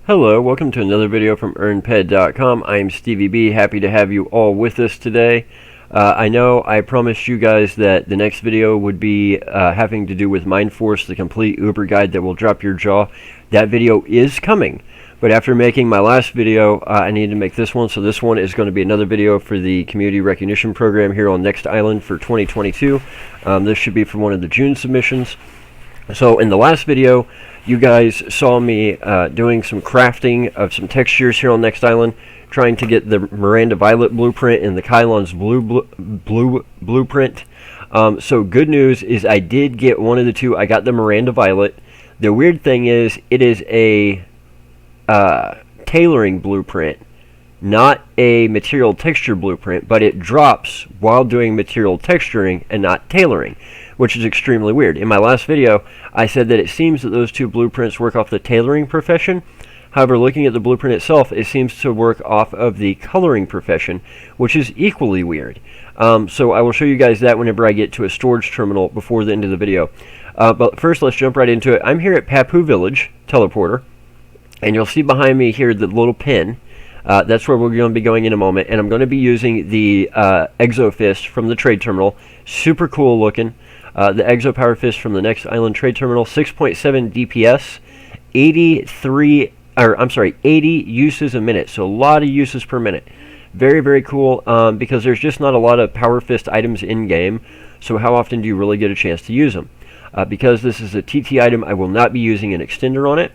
Hello, welcome to another video from EarnPed.com. I am Stevie B, happy to have you all with us today. I know I promised you guys that the next video would be having to do with MindForce, the complete Uber guide that will drop your jaw. That video is coming, but after making my last video, I needed to make this one, so this one is going to be another video for the Community Recognition Program here on Next Island for 2022. This should be for one of the June submissions. So in the last video, you guys saw me doing some crafting of some textures here on Next Island, trying to get the Miranda Violet blueprint and the Kylon's blue blueprint. So good news is I did get one of the two. I got the Miranda Violet. The weird thing is it is a tailoring blueprint, not a material texture blueprint, but it drops while doing material texturing and not tailoring, which is extremely weird. In my last video, I said that it seems that those two blueprints work off the tailoring profession. However, looking at the blueprint itself, it seems to work off of the coloring profession, which is equally weird. So I will show you guys that whenever I get to a storage terminal before the end of the video. But first, let's jump right into it. I'm here at Papu Village Teleporter, and you'll see behind me here the little pin. That's where we're going to be going in a moment, and I'm going to be using the Exo Fist from the trade terminal. Super cool looking. The Exo Power Fist from the Next Island Trade Terminal, 6.7 DPS, 80 uses a minute, so a lot of uses per minute. Very, very cool, because there's just not a lot of Power Fist items in-game, so how often do you really get a chance to use them? Because this is a TT item, I will not be using an extender on it,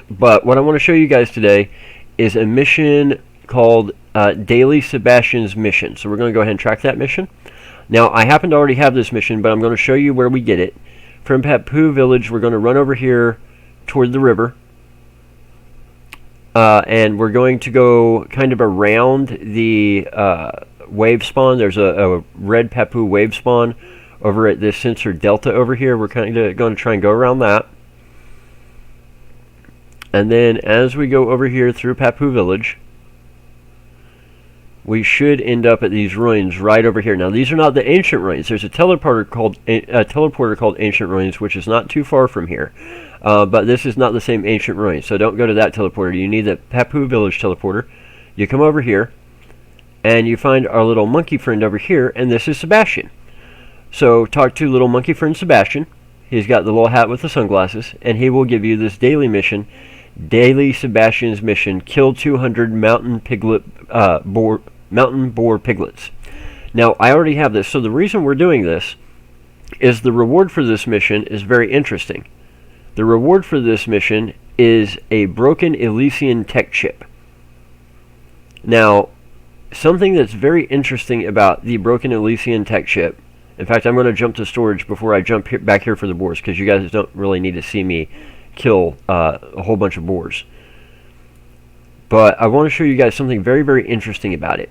but what I want to show you guys today is a mission called Daily Sebastian's Mission. So we're going to go ahead and track that mission. Now, I happen to already have this mission, but I'm going to show you where we get it. From Papu Village, we're going to run over here toward the river. And we're going to go kind of around the wave spawn. There's a red Papu wave spawn over at this sensor delta over here. We're kind of going to try and go around that. And then as we go over here through Papu Village, we should end up at these ruins right over here. Now, these are not the ancient ruins. There's a teleporter called Ancient Ruins, which is not too far from here. But this is not the same ancient ruins, so don't go to that teleporter. You need the Papu Village teleporter. You come over here, and you find our little monkey friend over here, and this is Sebastian. So talk to little monkey friend Sebastian. He's got the little hat with the sunglasses, and he will give you this daily mission. Daily Sebastian's Mission, kill 200 mountain boar piglets. Now, I already have this, so the reason we're doing this is the reward for this mission is very interesting. The reward for this mission is a broken Elysian tech chip. Now, something that's very interesting about the broken Elysian tech chip, in fact, I'm going to jump to storage before I jump back here for the boars, because you guys don't really need to see me kill a whole bunch of boars. But I want to show you guys something very, very interesting about it.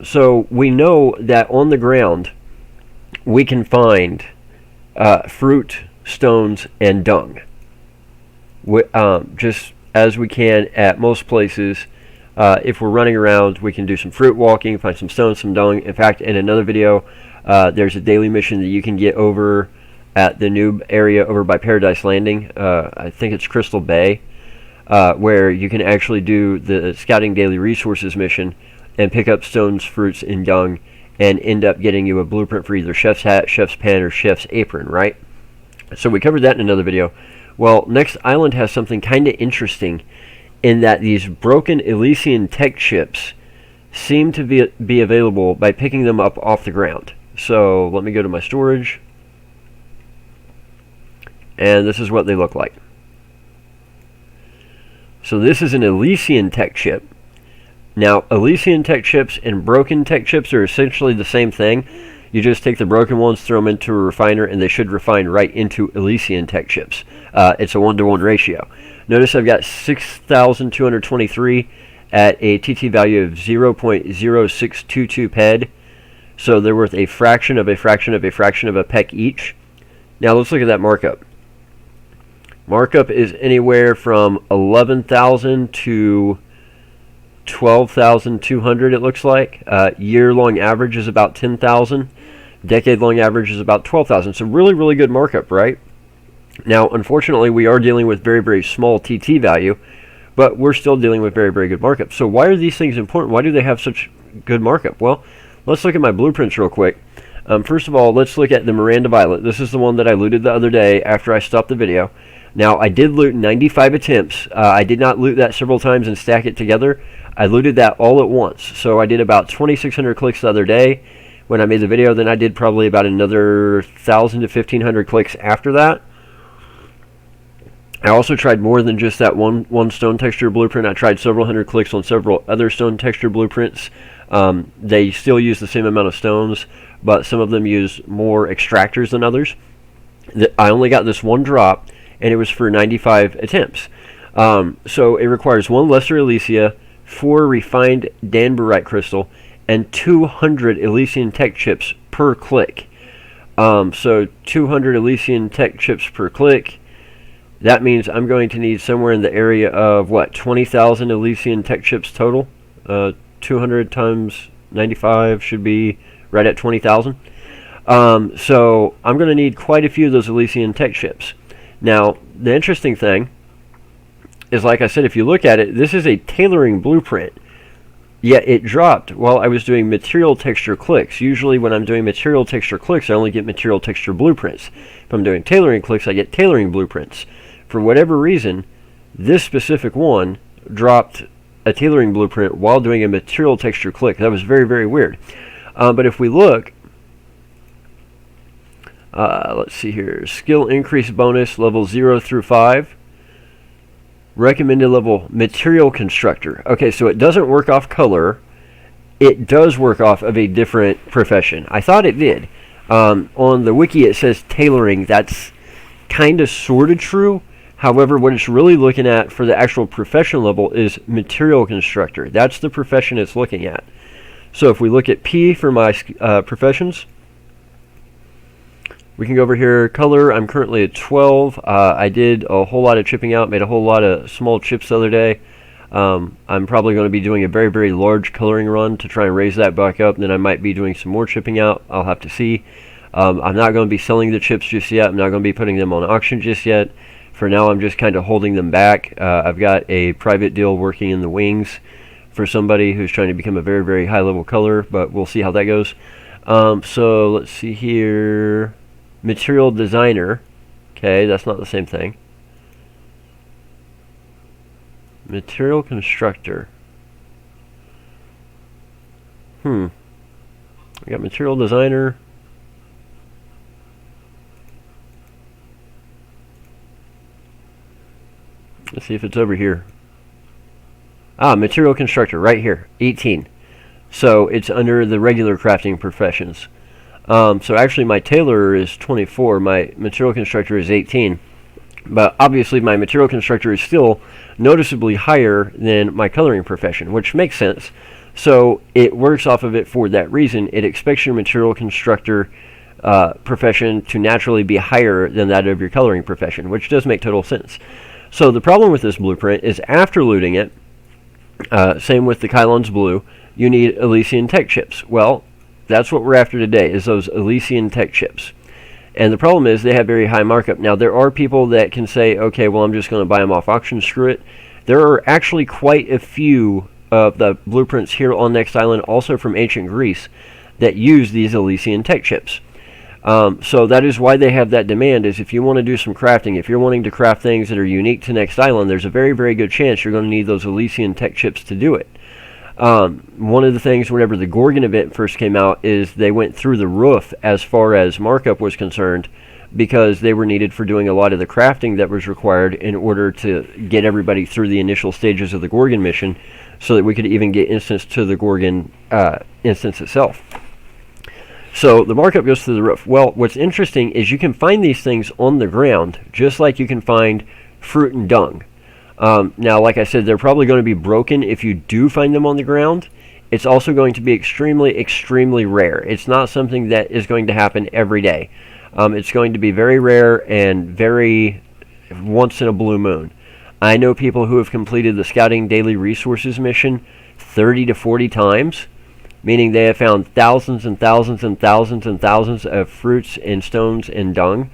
So we know that on the ground we can find fruit, stones, and dung. Just as we can at most places. If we're running around, we can do some fruit walking, find some stones, some dung. In fact, in another video, there's a daily mission that you can get over at the noob area over by Paradise Landing. I think it's Crystal Bay, where you can actually do the Scouting Daily Resources mission and pick up stones, fruits, and dung, and end up getting you a blueprint for either Chef's Hat, Chef's Pen, or Chef's Apron, right? So we covered that in another video. Well, Next Island has something kind of interesting in that these broken Elysian tech chips seem to be available by picking them up off the ground. So let me go to my storage. And this is what they look like. So this is an Elysian tech chip. Now, Elysian tech chips and broken tech chips are essentially the same thing. You just take the broken ones, throw them into a refiner, and they should refine right into Elysian tech chips. It's a 1-to-1 ratio. Notice I've got 6,223 at a TT value of 0.0622 PED. So they're worth a fraction of a fraction of a fraction of a peck each. Now let's look at that markup. Markup is anywhere from 11,000 to 12,200, it looks like. Year-long average is about 10,000. Decade-long average is about 12,000. So really, really good markup, right? Now, unfortunately, we are dealing with very, very small TT value. but we're still dealing with very, very good markup. So why are these things important? Why do they have such good markup? Well, let's look at my blueprints real quick. First of all, let's look at the Miranda Violet. This is the one that I looted the other day after I stopped the video. Now, I did loot 95 attempts. I did not loot that several times and stack it together. I looted that all at once. So I did about 2,600 clicks the other day when I made the video. Then I did probably about another 1,000 to 1,500 clicks after that. I also tried more than just that one stone texture blueprint. I tried several hundred clicks on several other stone texture blueprints. They still use the same amount of stones, but some of them use more extractors than others. I only got this one drop, and it was for 95 attempts. So it requires 1 Lesser Elysia, 4 refined Danburite crystal, and 200 Elysian tech chips per click. So 200 Elysian tech chips per click. That means I'm going to need somewhere in the area of, what, 20,000 Elysian tech chips total? 200 times 95 should be right at 20,000. So I'm going to need quite a few of those Elysian tech chips. Now, the interesting thing is, like I said, if you look at it, this is a tailoring blueprint. Yet it dropped while I was doing material texture clicks. Usually when I'm doing material texture clicks, I only get material texture blueprints. If I'm doing tailoring clicks, I get tailoring blueprints. For whatever reason, this specific one dropped a tailoring blueprint while doing a material texture click. That was very, very weird. But if we look, let's see here. Skill increase bonus, level 0 through 5. Recommended level, material constructor. Okay, so it doesn't work off color. It does work off of a different profession. I thought it did. On the wiki it says tailoring. That's kind of sort of true. However, what it's really looking at for the actual profession level is material constructor. That's the profession it's looking at. So if we look at P for my professions, we can go over here, color, I'm currently at 12. I did a whole lot of chipping out, made a whole lot of small chips the other day. I'm probably going to be doing a very, very large coloring run to try and raise that back up. Then I might be doing some more chipping out. I'll have to see. I'm not going to be selling the chips just yet. I'm not going to be putting them on auction just yet. For now, I'm just kind of holding them back. I've got a private deal working in the wings for somebody who's trying to become a very, very high-level color, but we'll see how that goes. So let's see here. Material designer. Okay, that's not the same thing. Material constructor. I got material designer. Let's see if it's over here. Material constructor, right here, 18. So it's under the regular crafting professions. So actually my tailor is 24, my material constructor is 18. But obviously my material constructor is still noticeably higher than my coloring profession, which makes sense. So it works off of it for that reason. It expects your material constructor profession to naturally be higher than that of your coloring profession, which does make total sense. So the problem with this blueprint is after looting it, same with the Kylon's Blue, you need Elysian tech chips. Well, that's what we're after today, is those Elysian tech chips. And the problem is they have very high markup. Now, there are people that can say, okay, well, I'm just going to buy them off auction, screw it. There are actually quite a few of the blueprints here on Next Island, also from ancient Greece, that use these Elysian tech chips. So that is why they have that demand, is if you want to do some crafting, if you're wanting to craft things that are unique to Next Island, there's a very, very good chance you're going to need those Elysian tech chips to do it. One of the things whenever the Gorgon event first came out is they went through the roof as far as markup was concerned, because they were needed for doing a lot of the crafting that was required in order to get everybody through the initial stages of the Gorgon mission, so that we could even get instance to the Gorgon instance itself. So the markup goes through the roof. Well, what's interesting is you can find these things on the ground, just like you can find fruit and dung. Now, like I said, they're probably going to be broken if you do find them on the ground. It's also going to be extremely, extremely rare. It's not something that is going to happen every day. It's going to be very rare and very once in a blue moon. I know people who have completed the Scouting Daily Resources mission 30 to 40 times, meaning they have found thousands and thousands and thousands and thousands of fruits and stones and dung,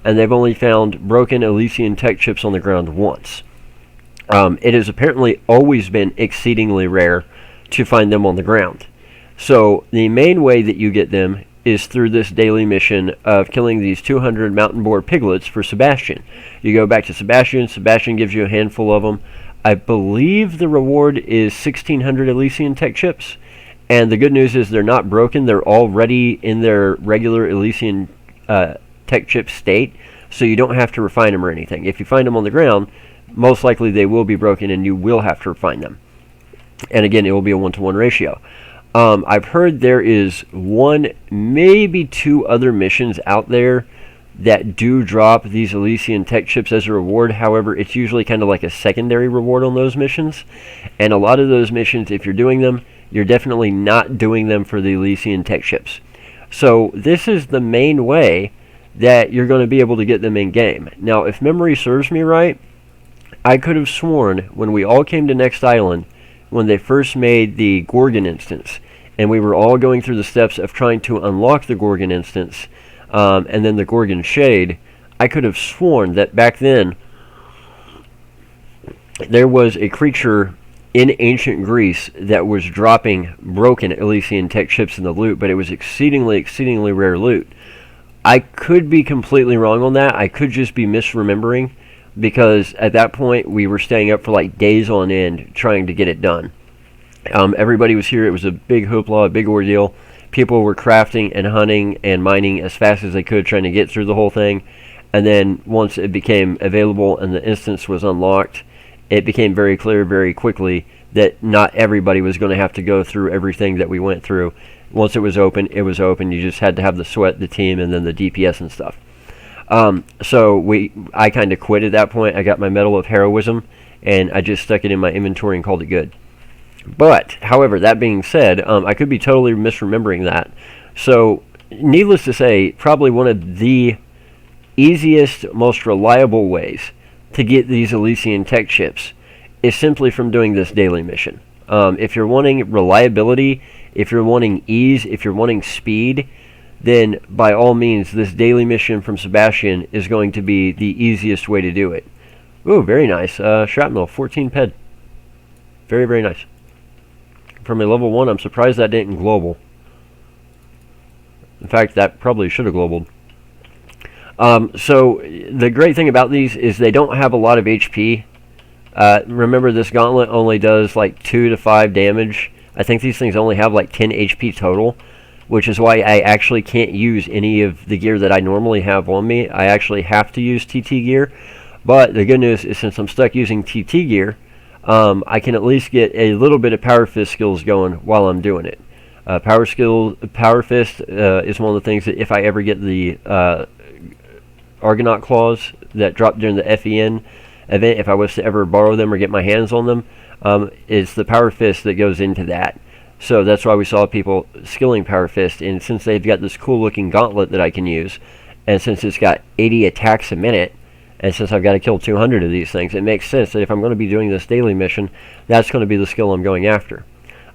and they've only found broken Elysian tech chips on the ground once. It has apparently always been exceedingly rare to find them on the ground. So the main way that you get them is through this daily mission of killing these 200 mountain boar piglets for Sebastian. You go back to Sebastian. Sebastian gives you a handful of them. I believe the reward is 1,600 Elysian tech chips. And the good news is they're not broken. They're already in their regular Elysian tech chip state, so you don't have to refine them or anything. If you find them on the ground, most likely they will be broken and you will have to refine them. And again, it will be a 1-to-1 ratio. I've heard there is one, maybe two other missions out there that do drop these Elysian tech chips as a reward. However, it's usually kind of like a secondary reward on those missions. And a lot of those missions, if you're doing them, you're definitely not doing them for the Elysian tech chips. So this is the main way that you're going to be able to get them in game. Now, if memory serves me right, I could have sworn when we all came to Next Island, when they first made the Gorgon instance, and we were all going through the steps of trying to unlock the Gorgon instance, and then the Gorgon Shade, I could have sworn that back then there was a creature in ancient Greece that was dropping broken Elysian tech chips in the loot, but it was exceedingly rare loot. I could be completely wrong on that. I could just be misremembering, because at that point we were staying up for like days on end trying to get it done. Everybody was here. It was a big hoopla, a big ordeal. People were crafting and hunting and mining as fast as they could, trying to get through the whole thing. And then once it became available and the instance was unlocked, it became very clear very quickly that not everybody was going to have to go through everything that we went through. Once it was open, it was open. You just had to have the sweat, the team, and then the DPS and stuff. So I kind of quit at that point. I got my Medal of Heroism, and I just stuck it in my inventory and called it good. But, however, that being said, I could be totally misremembering that. So, needless to say, probably one of the easiest, most reliable ways to get these Elysian tech chips is simply from doing this daily mission. If you're wanting reliability, if you're wanting ease, if you're wanting speed, then by all means, this daily mission from Sebastian is going to be the easiest way to do it. Ooh, very nice. Shrapnel, 14 ped. Very, very nice. From a level 1, I'm surprised that didn't global. In fact, that probably should have globaled. So, the great thing about these is they don't have a lot of HP. Remember, this gauntlet only does like 2 to 5 damage. I think these things only have like 10 HP total, which is why I actually can't use any of the gear that I normally have on me. I actually have to use TT gear. But the good news is, since I'm stuck using TT gear, I can at least get a little bit of Power Fist skills going while I'm doing it. Power Fist is one of the things that if I ever get the Argonaut Claws that drop during the FEN event, if I was to ever borrow them or get my hands on them, it's the Power Fist that goes into that. So that's why we saw people skilling Power Fist, and since they've got this cool looking gauntlet that I can use, and since it's got 80 attacks a minute, and since I've got to kill 200 of these things, it makes sense that if I'm going to be doing this daily mission, that's going to be the skill I'm going after.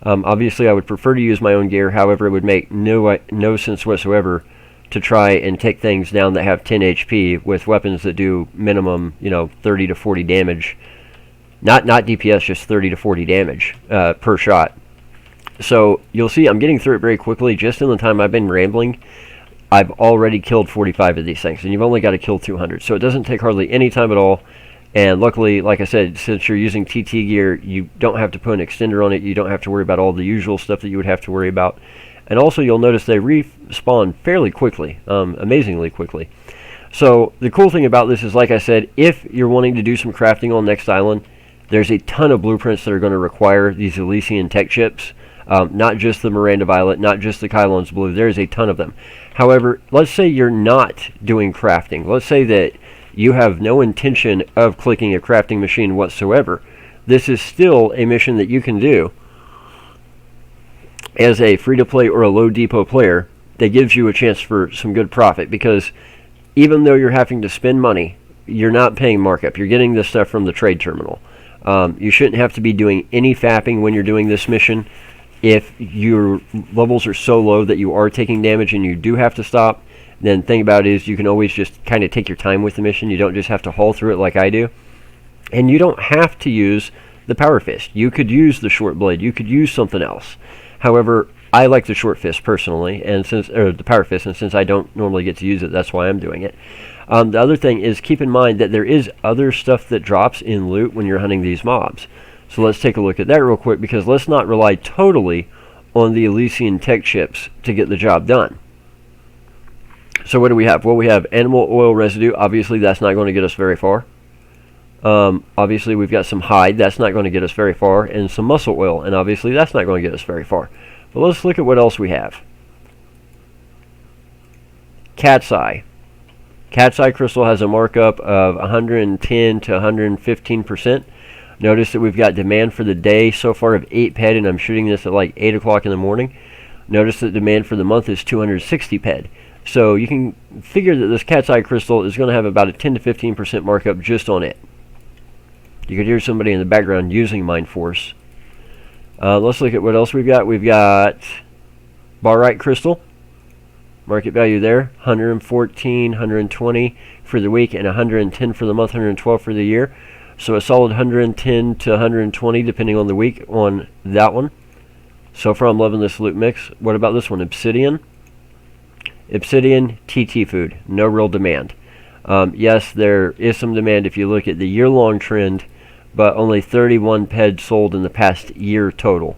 Obviously, I would prefer to use my own gear. However, it would make no sense whatsoever to try and take things down that have 10 HP with weapons that do minimum, 30 to 40 damage. Not DPS, just 30 to 40 damage per shot. So you'll see I'm getting through it very quickly. Just in the time I've been rambling, I've already killed 45 of these things, and you've only got to kill 200. So it doesn't take hardly any time at all. And luckily, like I said, since you're using TT gear, you don't have to put an extender on it. You don't have to worry about all the usual stuff that you would have to worry about. And also, you'll notice they respawn fairly quickly, amazingly quickly. So the cool thing about this is, like I said, if you're wanting to do some crafting on Next Island, there's a ton of blueprints that are going to require these Elysian tech chips. Not just the Miranda Violet, not just the Kylon's Blue. There's a ton of them. However, let's say you're not doing crafting. Let's say that you have no intention of clicking a crafting machine whatsoever. This is still a mission that you can do as a free-to-play or a low depot player that gives you a chance for some good profit, because even though you're having to spend money, you're not paying markup. You're getting this stuff from the trade terminal. You shouldn't have to be doing any fapping when you're doing this mission. If your levels are so low that you are taking damage and you do have to stop, then the thing about it is you can always just kind of take your time with the mission. You don't just have to haul through it like I do. And you don't have to use the power fist. You could use the short blade. You could use something else. However, I like the short fist personally, and the power fist, and since I don't normally get to use it, that's why I'm doing it. The other thing is, keep in mind that there is other stuff that drops in loot when you're hunting these mobs. So let's take a look at that real quick, because let's not rely totally on the Elysian tech chips to get the job done. So what do we have? Well, we have animal oil residue. Obviously, that's not going to get us very far. Obviously, we've got some hide. That's not going to get us very far. And some muscle oil. And obviously, that's not going to get us very far. But let's look at what else we have. Cat's eye. Cat's eye crystal has a markup of 110 to 115%. Notice that we've got demand for the day so far of 8 ped, and I'm shooting this at like 8 o'clock in the morning. Notice that demand for the month is 260 ped. So you can figure that this cat's eye crystal is going to have about a 10 to 15% markup just on it. You could hear somebody in the background using Mindforce. Let's look at what else we've got. We've got barite crystal. Market value there, 114, 120 for the week, and 110 for the month, 112 for the year. So a solid 110 to 120 depending on the week on that one. So far I'm loving this loot mix. What about this one? Obsidian. Obsidian TT food. No real demand. Yes, there is some demand if you look at the year-long trend, but only 31 ped sold in the past year total.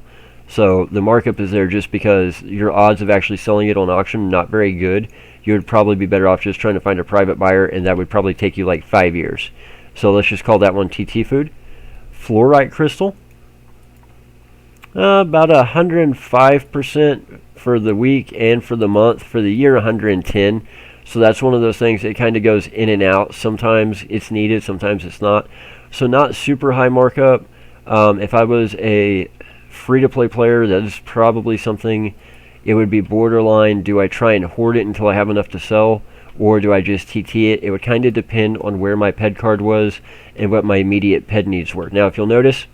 So the markup is there just because your odds of actually selling it on auction are not very good. You would probably be better off just trying to find a private buyer, and that would probably take you like 5 years. So let's just call that one TT food. Fluorite crystal. About 105% for the week and for the month. For the year, 110. So that's one of those things that kind of goes in and out. Sometimes it's needed, sometimes it's not. So not super high markup. If I was a free-to-play player, that is probably something, it would be borderline, do I try and hoard it until I have enough to sell, or do I just TT it? It would kind of depend on where my ped card was and what my immediate ped needs were. Now, if you'll notice,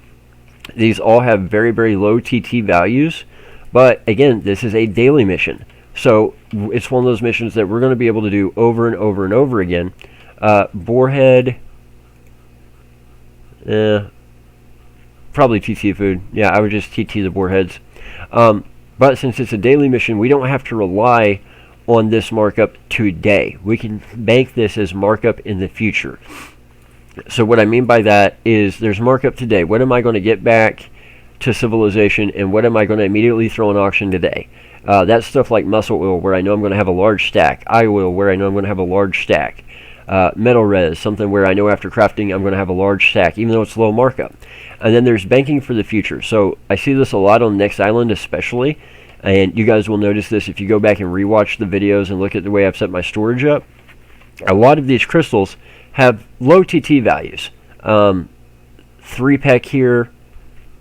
these all have very, very low TT values, but again, this is a daily mission. So it's one of those missions that we're going to be able to do over and over and over again. Boarhead, probably TT food. Yeah, I would just TT the boarheads. But since it's a daily mission, we don't have to rely on this markup today. We can bank this as markup in the future. So what I mean by that is there's markup today. What am I going to get back to civilization, and what am I going to immediately throw in auction today? That's stuff like muscle oil, where I know I'm going to have a large stack. Eye oil, where I know I'm going to have a large stack. Metal res, something where I know after crafting I'm going to have a large stack, even though it's low markup. And then there's banking for the future. So I see this a lot on Next Island especially, and you guys will notice this if you go back and rewatch the videos and look at the way I've set my storage up. A lot of these crystals have low TT values. 3 pec here,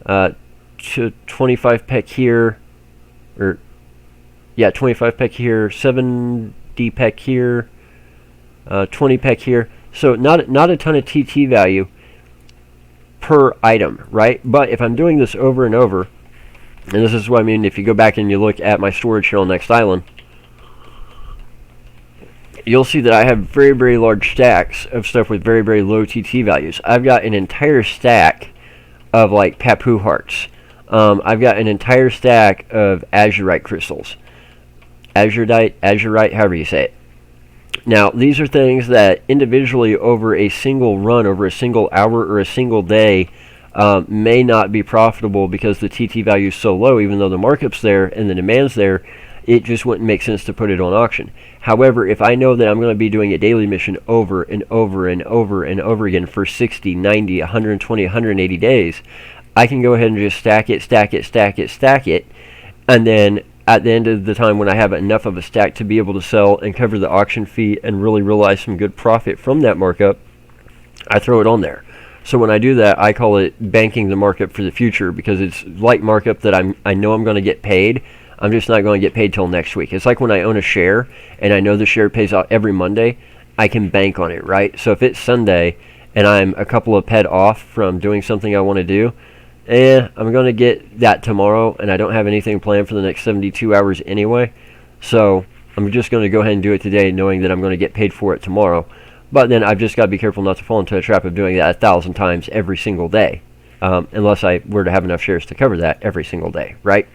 25 pec here, or yeah, 25 pec here, 70 pec here, 20 pec here. So not a ton of TT value per item, right? But if I'm doing this over and over, and this is what I mean, if you go back and you look at my storage here on Next Island, you'll see that I have very, very large stacks of stuff with very, very low TT values. I've got an entire stack of like Papu hearts. I've got an entire stack of azurite crystals. Azurite, however you say it. Now, these are things that individually over a single run, over a single hour or a single day, may not be profitable because the TT value is so low, even though the markup's there and the demand's there. It just wouldn't make sense to put it on auction. However, if I know that I'm going to be doing a daily mission over and over and over and over again for 60, 90, 120, 180 days, I can go ahead and just stack it, and then at the end of the time when I have enough of a stack to be able to sell and cover the auction fee and really realize some good profit from that markup, I throw it on there. So when I do that, I call it banking the markup for the future, because it's like markup that I know I'm going to get paid. I'm just not going to get paid till next week. It's like when I own a share and I know the share pays out every Monday, I can bank on it, right? So if it's Sunday and I'm a couple of ped off from doing something I want to do, I'm going to get that tomorrow, and I don't have anything planned for the next 72 hours anyway. So I'm just going to go ahead and do it today, knowing that I'm going to get paid for it tomorrow. But then I've just got to be careful not to fall into a trap of doing that 1,000 times every single day, unless I were to have enough shares to cover that every single day, right?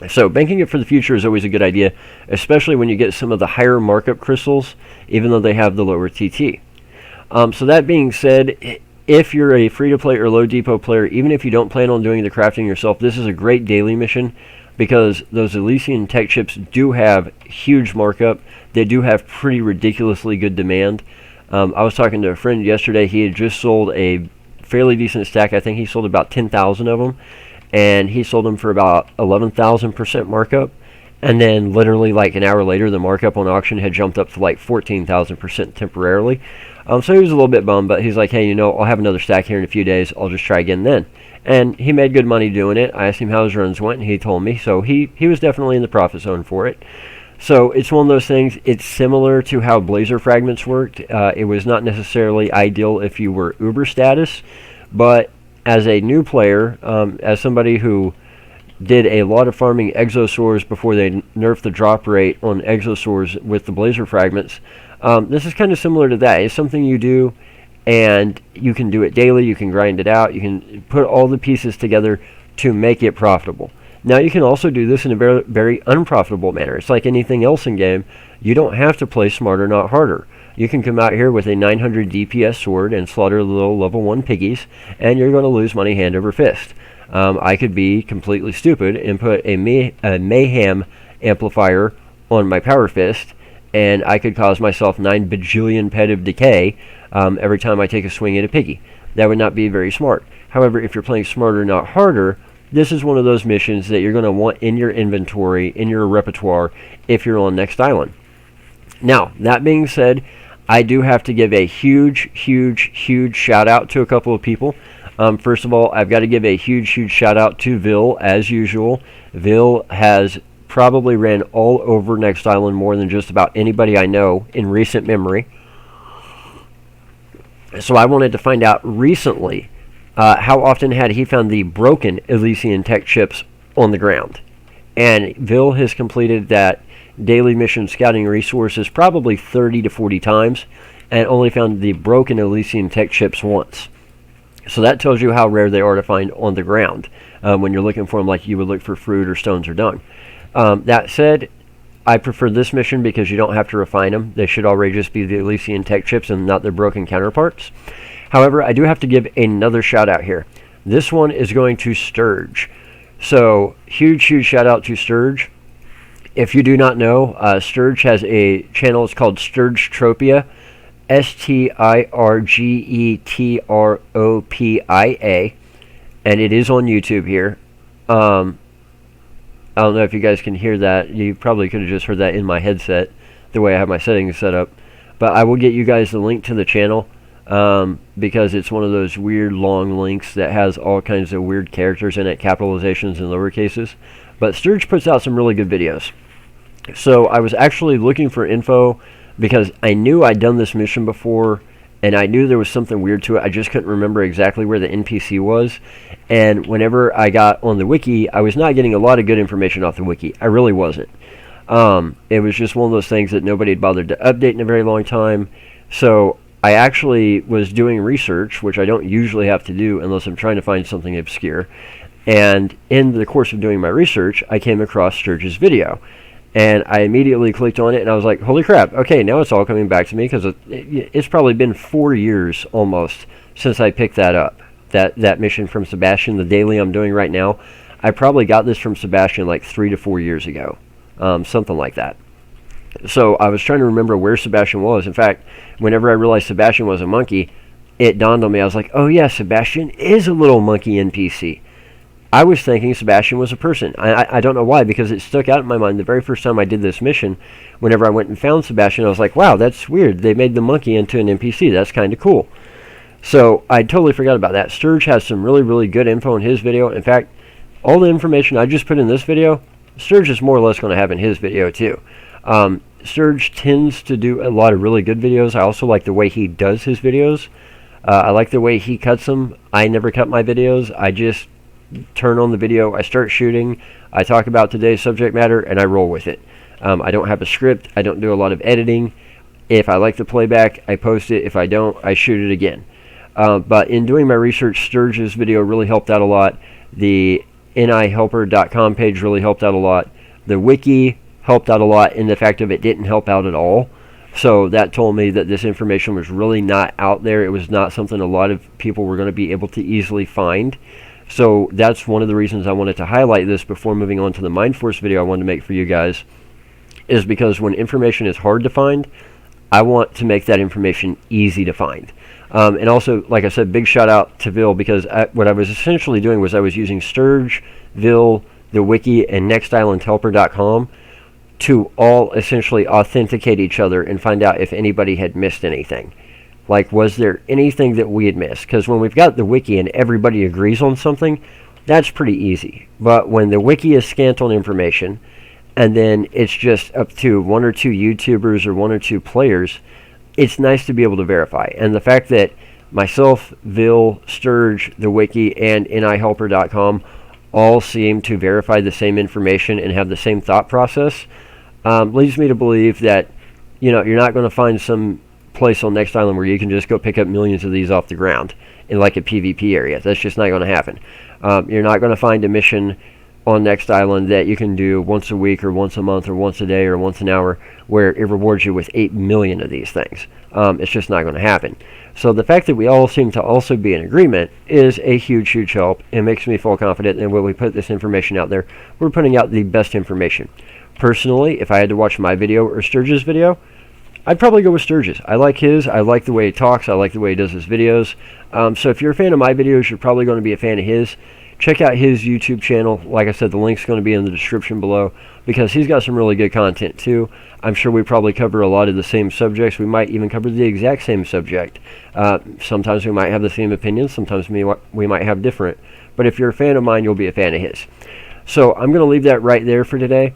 So banking it for the future is always a good idea, especially when you get some of the higher markup crystals, even though they have the lower TT. So that being said, if you're a free-to-play or low depot player, even if you don't plan on doing the crafting yourself, this is a great daily mission because those Elysian tech chips do have huge markup. They do have pretty ridiculously good demand. I was talking to a friend yesterday. He had just sold a fairly decent stack. I think he sold about 10,000 of them, and he sold them for about 11,000% markup. And then literally like an hour later, the markup on auction had jumped up to like 14,000% temporarily. So he was a little bit bummed, but he's like, hey, you know, I'll have another stack here in a few days. I'll just try again then. And he made good money doing it. I asked him how his runs went, and he told me. So he was definitely in the profit zone for it. So it's one of those things. It's similar to how Blazer Fragments worked. It was not necessarily ideal if you were Uber status, but as a new player, as somebody who did a lot of farming Exosaurs before they nerfed the drop rate on Exosaurs with the Blazer Fragments, this is kind of similar to that. It's something you do, and you can do it daily. You can grind it out. You can put all the pieces together to make it profitable. Now, you can also do this in a very, very unprofitable manner. It's like anything else in game. You don't have to play smarter, not harder. You can come out here with a 900 DPS sword and slaughter little level 1 piggies, and you're going to lose money hand over fist. I could be completely stupid and put a mayhem amplifier on my power fist, and I could cause myself 9 bajillion pet of decay every time I take a swing at a piggy. That would not be very smart. However, if you're playing smarter, not harder, this is one of those missions that you're going to want in your inventory, in your repertoire, if you're on Next Island. Now, that being said, I do have to give a huge, huge, huge shout out to a couple of people. First of all, I've got to give a huge, huge shout out to Vil, as usual. Vil has probably ran all over Next Island more than just about anybody I know in recent memory. So I wanted to find out recently how often had he found the broken Elysian tech chips on the ground. And Vil has completed that daily mission scouting resources probably 30 to 40 times and only found the broken Elysian tech chips once. So that tells you how rare they are to find on the ground when you're looking for them like you would look for fruit or stones or dung. That said, I prefer this mission because you don't have to refine them. They should already just be the Elysian tech chips and not their broken counterparts. However, I do have to give another shout out here. This one is going to Sturge. So, huge, huge shout out to Sturge. If you do not know, Sturge has a channel. It's called Sturgetropia. Sturgetropia. And it is on YouTube here. I don't know if you guys can hear that. You probably could have just heard that in my headset, the way I have my settings set up. But I will get you guys the link to the channel. Because it's one of those weird long links that has all kinds of weird characters in it, capitalizations and lower cases. But Sturge puts out some really good videos. So I was actually looking for info because I knew I'd done this mission before, and I knew there was something weird to it. I just couldn't remember exactly where the NPC was. And whenever I got on the wiki, I was not getting a lot of good information off the wiki. I really wasn't. It was just one of those things that nobody had bothered to update in a very long time. So I actually was doing research, which I don't usually have to do unless I'm trying to find something obscure. And in the course of doing my research, I came across Sturge's video. And I immediately clicked on it, and I was like, holy crap, okay, now it's all coming back to me, because it's probably been 4 years almost since I picked that up, that mission from Sebastian, the daily I'm doing right now. I probably got this from Sebastian like 3 to 4 years ago, something like that. So I was trying to remember where Sebastian was. In fact, whenever I realized Sebastian was a monkey, it dawned on me. I was like, oh yeah, Sebastian is a little monkey NPC. I was thinking Sebastian was a person. I don't know why, because it stuck out in my mind the very first time I did this mission. Whenever I went and found Sebastian, I was like, wow, that's weird. They made the monkey into an NPC. That's kind of cool. So I totally forgot about that. Sturge has some really, really good info in his video. In fact, all the information I just put in this video, Sturge is more or less going to have in his video too. Sturge tends to do a lot of really good videos. I also like the way he does his videos. I like the way he cuts them. I never cut my videos. I just turn on the video, I start shooting, I talk about today's subject matter, and I roll with it. I don't have a script. I don't do a lot of editing. If I like the playback, I post it. If I don't, I shoot it again. But in doing my research, Sturge's video really helped out a lot. The nihelper.com page really helped out a lot. The wiki helped out a lot in the fact of it didn't help out at all. So that told me that this information was really not out there. It was not something a lot of people were going to be able to easily find. So that's one of the reasons I wanted to highlight this before moving on to the MindForce video I wanted to make for you guys, is because when information is hard to find, I want to make that information easy to find. And also, like I said, big shout out to Vil, because what I was essentially doing was I was using Sturge, Vil, the wiki, and NextIslandHelper.com to all essentially authenticate each other and find out if anybody had missed anything. Like, was there anything that we had missed? Because when we've got the wiki and everybody agrees on something, that's pretty easy. But when the wiki is scant on information, and then it's just up to one or two YouTubers or one or two players, it's nice to be able to verify. And the fact that myself, Vil, Sturge, the wiki, and nihelper.com all seem to verify the same information and have the same thought process leads me to believe that, you know, you're not going to find some place on Next Island where you can just go pick up millions of these off the ground in like a PvP area. That's just not going to happen. You're not going to find a mission on Next Island that you can do once a week or once a month or once a day or once an hour where it rewards you with 8 million of these things. It's just not going to happen. So the fact that we all seem to also be in agreement is a huge, huge help. It makes me feel confident that when we put this information out there, we're putting out the best information. Personally, if I had to watch my video or Sturge's video, I'd probably go with Sturge's. I like his. I like the way he talks. I like the way he does his videos. So if you're a fan of my videos, you're probably going to be a fan of his. Check out his YouTube channel. Like I said, the link's going to be in the description below because he's got some really good content too. I'm sure we probably cover a lot of the same subjects. We might even cover the exact same subject. Sometimes we might have the same opinions. Sometimes we might have different. But if you're a fan of mine, you'll be a fan of his. So I'm going to leave that right there for today.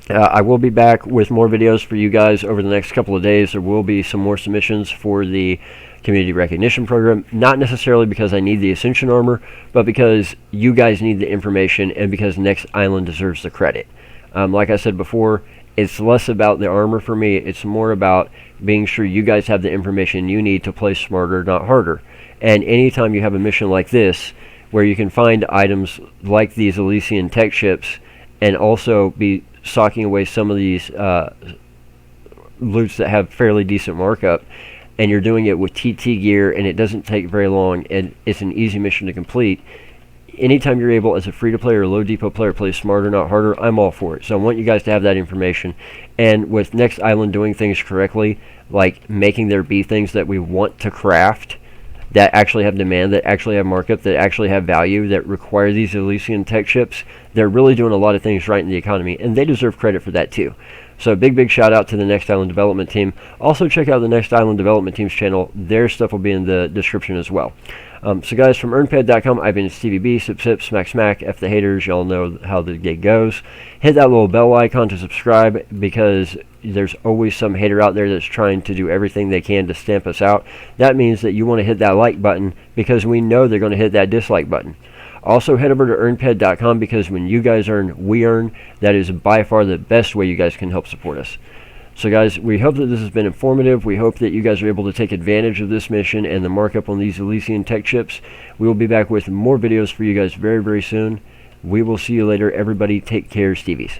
I will be back with more videos for you guys over the next couple of days. There will be some more submissions for the community recognition program, not necessarily because I need the Ascension armor, but because you guys need the information and because Next Island deserves the credit. Like I said before, it's less about the armor for me. It's more about being sure you guys have the information you need to play smarter, not harder. And anytime you have a mission like this, where you can find items like these Elysian tech ships and also be socking away some of these loots that have fairly decent markup, and you're doing it with TT gear and it doesn't take very long and it's an easy mission to complete, anytime you're able as a free-to-play or low depot player play smarter, not harder, I'm all for it. So I want you guys to have that information. And with Next Island doing things correctly, like making there be things that we want to craft that actually have demand, that actually have markup, that actually have value, that require these Elysian tech ships, they're really doing a lot of things right in the economy, and they deserve credit for that too. So big shout out to the Next Island development team. Also check out the Next Island development team's channel. Their stuff will be in the description as well. So guys, from EarnPed.com, I've been Stevie B, sip, smack, F the haters. Y'all know how the gig goes. Hit that little bell icon to subscribe because there's always some hater out there that's trying to do everything they can to stamp us out. That means that you want to hit that like button because we know they're going to hit that dislike button. Also, head over to EarnPed.com because when you guys earn, we earn. That is by far the best way you guys can help support us. So guys, we hope that this has been informative. We hope that you guys are able to take advantage of this mission and the markup on these Elysian tech chips. We will be back with more videos for you guys very soon. We will see you later. Everybody take care, Stevies.